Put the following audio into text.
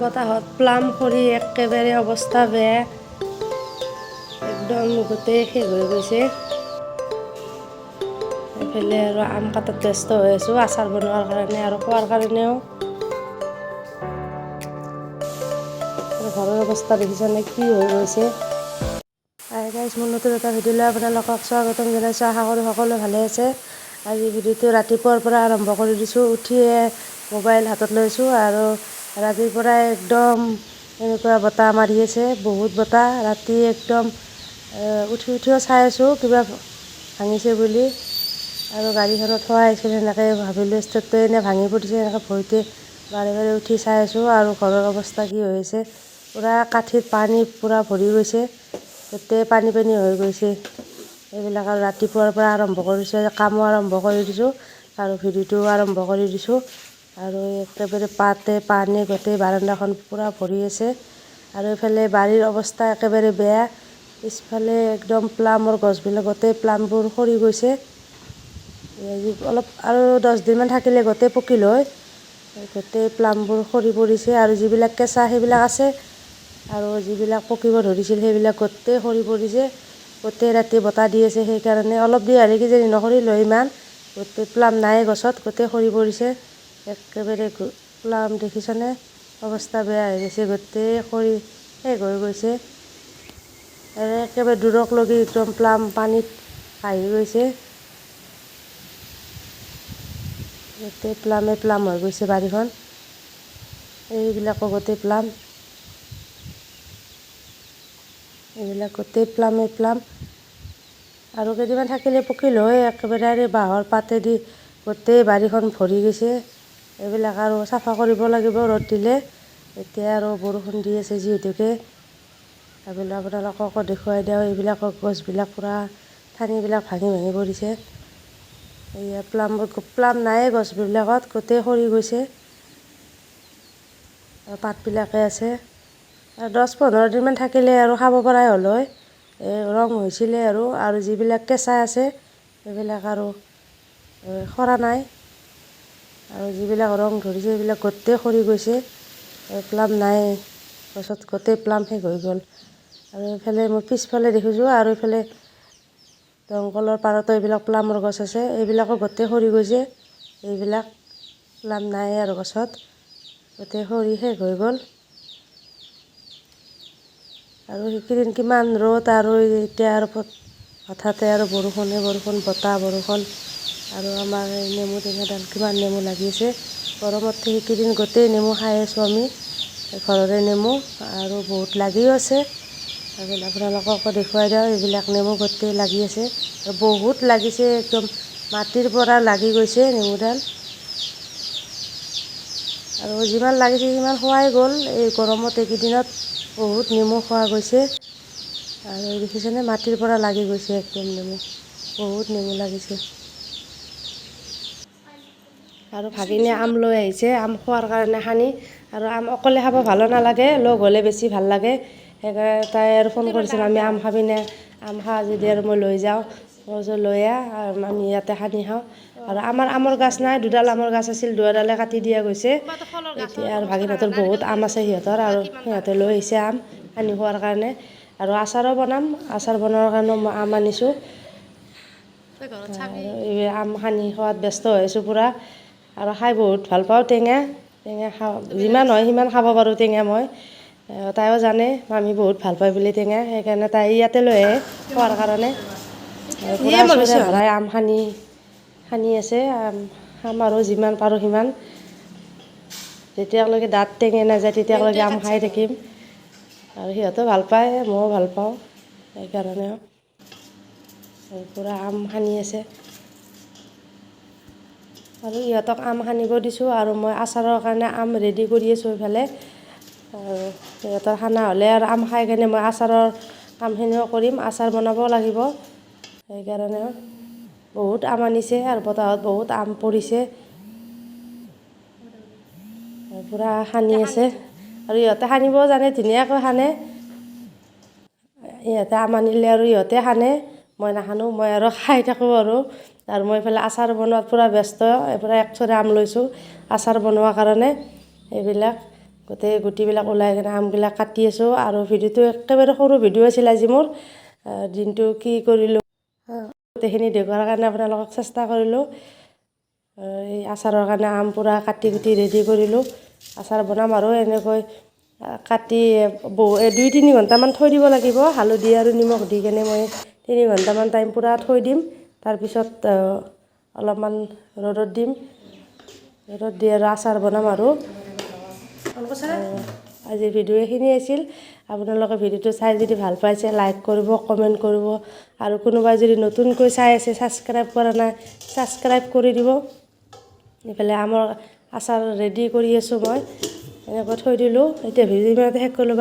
বতাহত প্লাম সৰি একেবাৰে অৱস্থা বেয়া, একদম গোটেই শেষ হৈ গৈছে। এইফালে আৰু আম কাটাত ব্যস্ত হৈ আছোঁ, আচাৰ বনোৱাৰ কাৰণে আৰু খোৱাৰ কাৰণেও। ঘৰৰ অৱস্থা দেখিছেনে কি হৈ গৈছে। গাইজ, মোৰ নতুন এটা ভিডিঅ' লৈ আপোনালোকক স্বাগতম জনাইছোঁ। আশা কৰোঁ সকলোৱে ভালে আছে। আজি ভিডিঅ'টো ৰাতিপুৱাৰ পৰা আৰম্ভ কৰি দিছোঁ। উঠিয়ে মোবাইল হাতত লৈছোঁ আৰু ৰাতিৰ পৰাই একদম এনেকুৱা বতাহ মাৰি আছে, বহুত বতাহ। ৰাতি একদম উঠিও চাই আছোঁ কিবা ভাঙিছে বুলি, আৰু গাড়ীখনত থোৱা আহিছিল সেনেকৈ ভাবিলোঁ ষ্টেটটো এনেই ভাঙি পৰিছে, এনেকৈ ভয়তে বাৰে বাৰে উঠি চাই আছোঁ। আৰু ঘৰৰ অৱস্থা কি হৈছে, পূৰা কাঠিত পানী পূৰা ভৰি গৈছে, গোটেই পানী পানী হৈ গৈছে। এইবিলাক আৰু ৰাতিপুৱাৰ পৰা আৰম্ভ কৰিছোঁ, কামো আৰম্ভ কৰি দিছোঁ আৰু ভিডিঅ'টোও আৰম্ভ কৰি দিছোঁ। আৰু একেবাৰে পাতে পানী গোটেই বাৰাণ্ডাখন পূৰা ভৰি আছে। আৰু এইফালে বাৰীৰ অৱস্থা একেবাৰে বেয়া। পিছফালে একদম প্লামৰ গছবিলাক, গোটেই প্লামবোৰ সৰি গৈছে। অলপ আৰু 10 দিনমান থাকিলে গোটেই পকিল হয়। গোটেই প্লামবোৰ সৰি পৰিছে আৰু যিবিলাক কেঁচা সেইবিলাক আছে, আৰু যিবিলাক পকিব ধৰিছিল সেইবিলাক গোটেই সৰি পৰিছে। গোটেই ৰাতি বতাহ দি আছে, সেইকাৰণে অলপ দি হাৰি কিজানি নসৰিল হয় ইমান। গোটেই প্লাম নাই গছত, গোটেই সৰি পৰিছে। একেবাৰে প্লাম দেখিছনে, অৱস্থা বেয়া হৈ গৈছে, গোটেই সৰি শেষ হৈ গৈছে। একেবাৰে দূৰক লগি একদম প্লাম পানীত ভাহি গৈছে। গোটেই প্লামে প্লাম হৈ গৈছে বাৰীখন, এইবিলাকো গোটেই প্লাম, এইবিলাক গোটেই প্লামে প্লাম। আৰু কেইদিনমান থাকিলে পকিল হয়, একেবাৰে আৰু বাঁহৰ পাতেদি গোটেই বাৰীখন ভৰি গৈছে। এইবিলাক আৰু চাফা কৰিব লাগিব ৰ'দ দিলে। এতিয়া আৰু বৰষুণ দি আছে যিহেতুকে, এইবিলাক আপোনালোককো দেখুৱাই দিওঁ। এইবিলাকৰ গছবিলাক পূৰা ঠানিবিলাক ভাঙি ভাঙি পৰিছে। এয়া প্লাম নাইয়ে গছবিলাকত, গোটেই সৰি গৈছে। পাতবিলাকে আছে। আৰু 10-15 দিনমান থাকিলে আৰু খাব পৰাই হ'ল হয়। ৰং হৈছিলে আৰু যিবিলাক কেঁচা আছে সেইবিলাক আৰু সৰা নাই, আৰু যিবিলাক ৰং ধৰিছে সেইবিলাক গোটেই সৰি গৈছে। প্লাম নাই গছত, গোটেই প্লাম শেষ হৈ গ'ল। আৰু এইফালে মই পিছফালে দেখিছোঁ, আৰু এইফালে দমকলৰ পাৰতো এইবিলাক প্লামৰ গছ আছে, এইবিলাকো গোটেই সৰি গৈছে। এইবিলাক প্লাম নাই আৰু গছত, গোটেই সৰি শেষ হৈ গ'ল। আৰু সেইকেইদিন কিমান ৰ'দ, আৰু এতিয়া আৰু হঠাতে আৰু বৰষুণ, বতাহ বৰষুণ। আৰু আমাৰ এই নেমু টেঙাডাল কিমান নেমু লাগিছে। গৰমত সেইকেইদিন গোটেই নেমু খাই আছোঁ আমি, ঘৰৰে নেমু, আৰু বহুত লাগিও আছে। আপোনালোককো দেখুৱাই দিওঁ, এইবিলাক নেমু গোটেই লাগি আছে, বহুত লাগিছে, একদম মাটিৰ পৰা লাগি গৈছে নেমুডাল। আৰু যিমান লাগিছে সিমান খোৱাই গ'ল। এই গৰমত এইকেইদিনত বহুত নেমু খোৱা গৈছে। আৰু দেখিছেনে, মাটিৰ পৰা লাগি গৈছে একদম নেমু, বহুত নেমু লাগিছে। আৰু ভাগিনে আম লৈ আহিছে, আম খোৱাৰ কাৰণে সানি। আৰু আম অকলে খাব ভালো নালাগে, লগ হ'লে বেছি ভাল লাগে। সেইকাৰণে তাই আৰু ফোন কৰিছিল, আমি আম খাবিনে, আম খা যদি আৰু মই লৈ যাওঁ। মই কৈছোঁ লৈ আহ, আমি ইয়াতে সানি খাওঁ। আৰু আমাৰ আমৰ গছ নাই, দুডাল আমৰ গছ আছিল, দুডালে কাটি দিয়া গৈছে। এতিয়া আৰু ভাগিনহঁতৰ বহুত আম আছে সিহঁতৰ, আৰু সিহঁতে লৈ আহিছে আম সানি খোৱাৰ কাৰণে। আৰু আচাৰো বনাম, আচাৰ বনোৱাৰ কাৰণেও মই আম আনিছোঁ। আৰু এই আম সানি খোৱাত ব্যস্ত হৈ আছোঁ পূৰা। আৰু খাই বহুত ভাল পাওঁ টেঙা, যিমান হয় সিমান খাব পাৰোঁ টেঙা মই। তাইও জানে আমি বহুত ভাল পাওঁ বুলি টেঙা, সেইকাৰণে তাই ইয়াতে লৈ আহে খোৱাৰ কাৰণে। পূৰা চৌৰা ভৰাই আম সানি আছে। খাম আৰু যিমান পাৰোঁ সিমান, যেতিয়ালৈকে দাঁত টেঙে নাযায় তেতিয়ালৈকে আম খাই থাকিম। আৰু সিহঁতেও ভাল পায়, ময়ো ভাল পাওঁ, সেইকাৰণে পূৰা আম সানি আছে। আৰু ইহঁতক আম সানিব দিছোঁ, আৰু মই আচাৰৰ কাৰণে আম ৰেডি কৰি আছোঁ এইফালে। আৰু সিহঁতৰ খানা হ'লে আৰু আম খাই কিনে মই আচাৰৰ কামখিনিও কৰিম, আচাৰ বনাবও লাগিব। সেইকাৰণে বহুত আম আনিছে, আৰু বতাহত বহুত আম পৰিছে। পূৰা সানি আছে, আৰু ইহঁতে সানিবও জানে, ধুনীয়াকৈ সানে। ইহঁতে আম আনিলে আৰু ইহঁতে সানে, মই নাসানো, মই আৰু খাই থাকোঁ আৰু। আৰু মই এইফালে আচাৰ বনোৱাত পূৰা ব্যস্ত, পূৰা একচৰা আম লৈছোঁ আচাৰ বনোৱাৰ কাৰণে। এইবিলাক গোটেই গুটিবিলাক ওলাই কিনে আমবিলাক কাটি আছোঁ। আৰু ভিডিঅ'টো একেবাৰে সৰু ভিডিঅ' আছিল আজি মোৰ, দিনটো কি কৰিলোঁ গোটেইখিনি দেখুৱাৰ কাৰণে আপোনালোকক চেষ্টা কৰিলোঁ। এই আচাৰৰ কাৰণে আম পূৰা কাটি কুটি ৰেডি কৰিলোঁ। আচাৰ বনাম আৰু এনেকৈ কাটি 2-3 ঘণ্টামান থৈ দিব লাগিব, হালধি আৰু নিমখ দি কেনে মই 3 ঘণ্টামান টাইম পূৰা থৈ দিম। তাৰপিছত অলপমান ৰ'দত দিম, ৰ'দত দি আৰু আচাৰ বনাম আৰু। আজিৰ ভিডিঅ' এইখিনিয়ে আছিল। আপোনালোকে ভিডিঅ'টো চাই যদি ভাল পাইছে লাইক কৰিব, কমেণ্ট কৰিব, আৰু কোনোবাই যদি নতুনকৈ চাই আছে ছাবস্ক্ৰাইব কৰা নাই ছাবস্ক্ৰাইব কৰি দিব। এইফালে আমৰ আচাৰ ৰেডি কৰি আছোঁ মই, এনেকৈ থৈ দিলোঁ। এতিয়া ভিডিঅ'টো শেষ কৰিলোঁ।